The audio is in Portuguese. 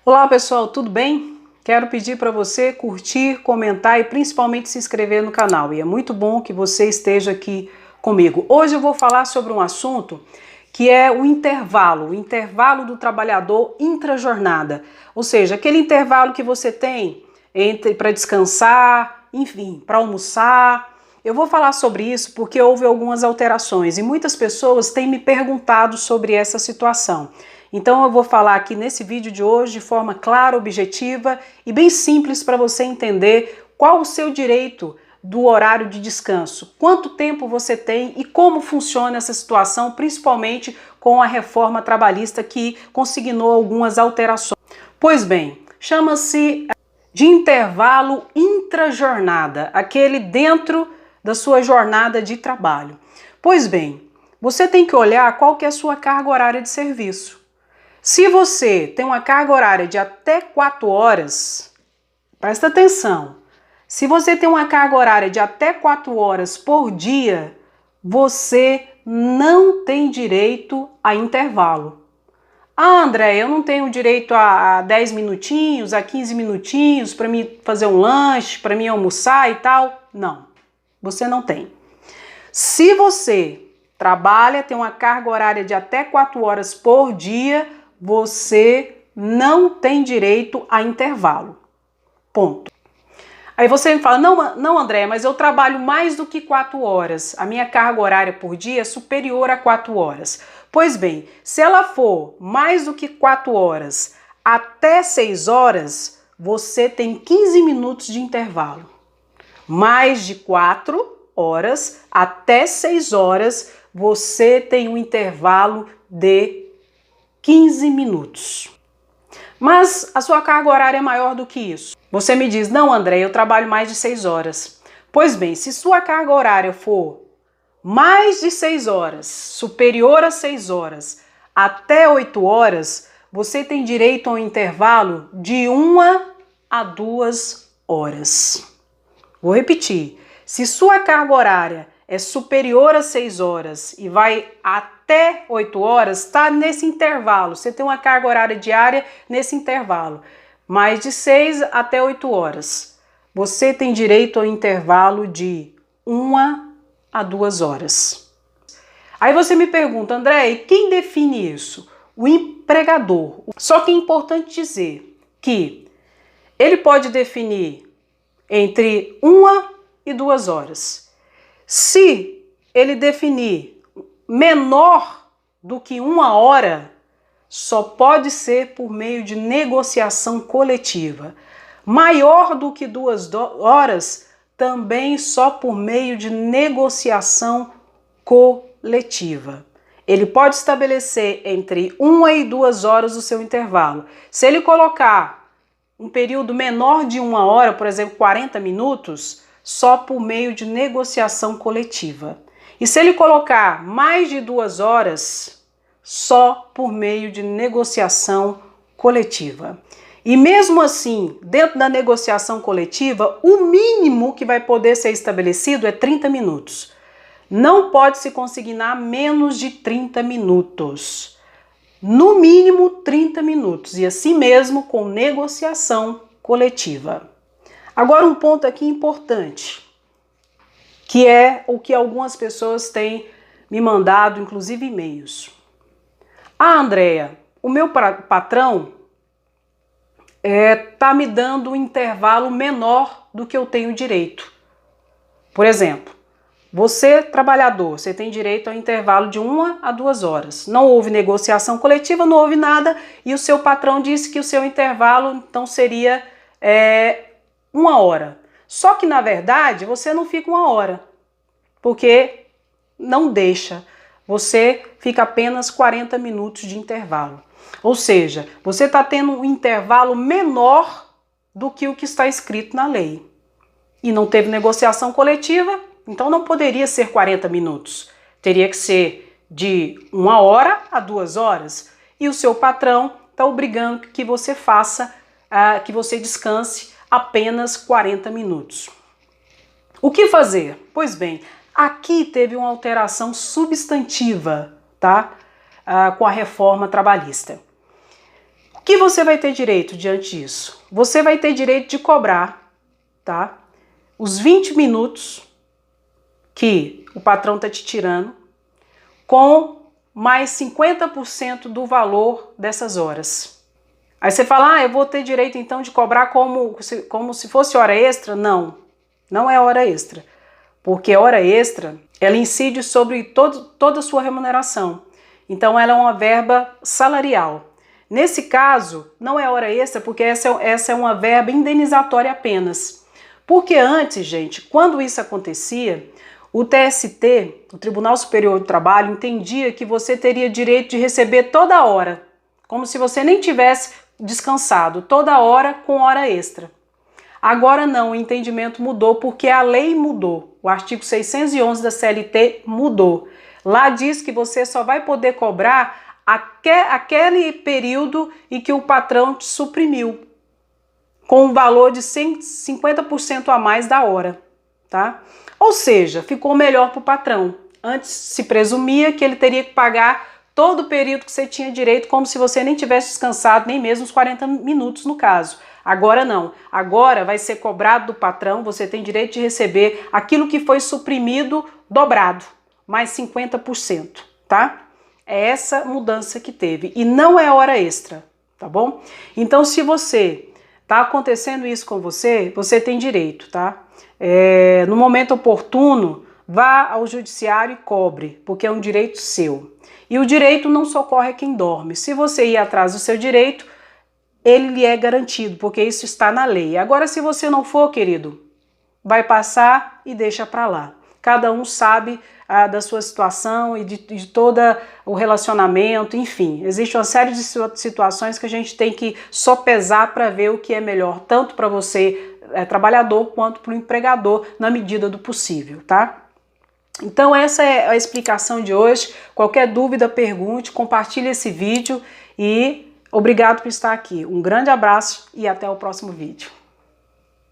Olá pessoal, tudo bem? Quero pedir para você curtir, comentar e principalmente se inscrever no canal. E é muito bom que você esteja aqui comigo. Hoje eu vou falar sobre um assunto que é o intervalo do trabalhador intrajornada. Ou seja, aquele intervalo que você tem entre para descansar, enfim, para almoçar. Eu vou falar sobre isso porque houve algumas alterações e muitas pessoas têm me perguntado sobre essa situação. Então eu vou falar aqui nesse vídeo de hoje de forma clara, objetiva e bem simples para você entender qual o seu direito do horário de descanso, quanto tempo você tem e como funciona essa situação, principalmente com a reforma trabalhista que consignou algumas alterações. Pois bem, chama-se de intervalo intrajornada, aquele dentro da sua jornada de trabalho. Pois bem, você tem que olhar qual que é a sua carga horária de serviço. Se você tem uma carga horária de até 4 horas, presta atenção, se você tem uma carga horária de até 4 horas por dia, você não tem direito a intervalo. Ah, André, eu não tenho direito a 10 minutinhos, a 15 minutinhos para mim fazer um lanche, para mim almoçar e tal. Não, você não tem. Se você trabalha, tem uma carga horária de até 4 horas por dia, você não tem direito a intervalo. Ponto. Aí você me fala, não André, mas eu trabalho mais do que 4 horas. A minha carga horária por dia é superior a 4 horas. Pois bem, se ela for mais do que 4 horas até 6 horas, você tem 15 minutos de intervalo. Mais de 4 horas até 6 horas, você tem um intervalo de 15 minutos. Mas a sua carga horária é maior do que isso. Você me diz, não André, eu trabalho mais de 6 horas. Pois bem, se sua carga horária for mais de 6 horas, superior a 6 horas, até 8 horas, você tem direito a um intervalo de 1 a 2 horas. Vou repetir, se sua carga horária é superior a 6 horas e vai até 8 horas, está nesse intervalo. Você tem uma carga horária diária nesse intervalo. Mais de 6 até 8 horas. Você tem direito ao intervalo de 1 a 2 horas. Aí você me pergunta, André, e quem define isso? O empregador. Só que é importante dizer que ele pode definir entre 1 e 2 horas. Se ele definir menor do que 1 hora, só pode ser por meio de negociação coletiva. Maior do que 2 horas, também só por meio de negociação coletiva. Ele pode estabelecer entre 1 e 2 horas o seu intervalo. Se ele colocar um período menor de 1 hora, por exemplo, 40 minutos, só por meio de negociação coletiva. E se ele colocar mais de 2 horas, só por meio de negociação coletiva. E mesmo assim, dentro da negociação coletiva, o mínimo que vai poder ser estabelecido é 30 minutos. Não pode se consignar menos de 30 minutos. No mínimo 30 minutos. E assim mesmo com negociação coletiva. Agora um ponto aqui importante, que é o que algumas pessoas têm me mandado, inclusive e-mails. Ah, Andréia, o meu patrão tá me dando um intervalo menor do que eu tenho direito. Por exemplo, você, trabalhador, você tem direito ao intervalo de 1 a 2 horas. Não houve negociação coletiva, não houve nada, e o seu patrão disse que o seu intervalo, então, seria 1 hora. Só que, na verdade, você não fica 1 hora, porque não deixa. Você fica apenas 40 minutos de intervalo. Ou seja, você está tendo um intervalo menor do que o que está escrito na lei. E não teve negociação coletiva, então não poderia ser 40 minutos. Teria que ser de 1 hora a 2 horas. E o seu patrão está obrigando que você faça, que você descanse apenas 40 minutos. O que fazer? Pois bem, aqui teve uma alteração substantiva, tá? Com a reforma trabalhista. O que você vai ter direito diante disso? Você vai ter direito de cobrar, tá? Os 20 minutos que o patrão está te tirando, com mais 50% do valor dessas horas. Aí você fala, eu vou ter direito então de cobrar como se fosse hora extra? Não, não é hora extra. Porque a hora extra, ela incide sobre toda a sua remuneração. Então ela é uma verba salarial. Nesse caso, não é hora extra, porque essa é uma verba indenizatória apenas. Porque antes, gente, quando isso acontecia, o TST, o Tribunal Superior do Trabalho, entendia que você teria direito de receber toda hora, como se você nem tivesse descansado, toda hora com hora extra. Agora não, o entendimento mudou porque a lei mudou. O artigo 611 da CLT mudou. Lá diz que você só vai poder cobrar aquele período em que o patrão te suprimiu, com um valor de 50% a mais da hora, tá? Ou seja, ficou melhor para o patrão. Antes se presumia que ele teria que pagar todo o período que você tinha direito, como se você nem tivesse descansado, nem mesmo os 40 minutos no caso. Agora não. Agora vai ser cobrado do patrão, você tem direito de receber aquilo que foi suprimido dobrado, mais 50%, tá? É essa mudança que teve. E não é hora extra, tá bom? Então, se você tá acontecendo isso com você, você tem direito, tá? No momento oportuno, vá ao judiciário e cobre, porque é um direito seu. E o direito não socorre quem dorme. Se você ir atrás do seu direito, ele lhe é garantido, porque isso está na lei. Agora, se você não for, querido, vai passar e deixa para lá. Cada um sabe da sua situação e de todo o relacionamento, enfim. Existe uma série de situações que a gente tem que sopesar para ver o que é melhor, tanto para você, trabalhador, quanto para o empregador, na medida do possível, tá? Então essa é a explicação de hoje. Qualquer dúvida, pergunte, compartilhe esse vídeo e obrigado por estar aqui. Um grande abraço e até o próximo vídeo.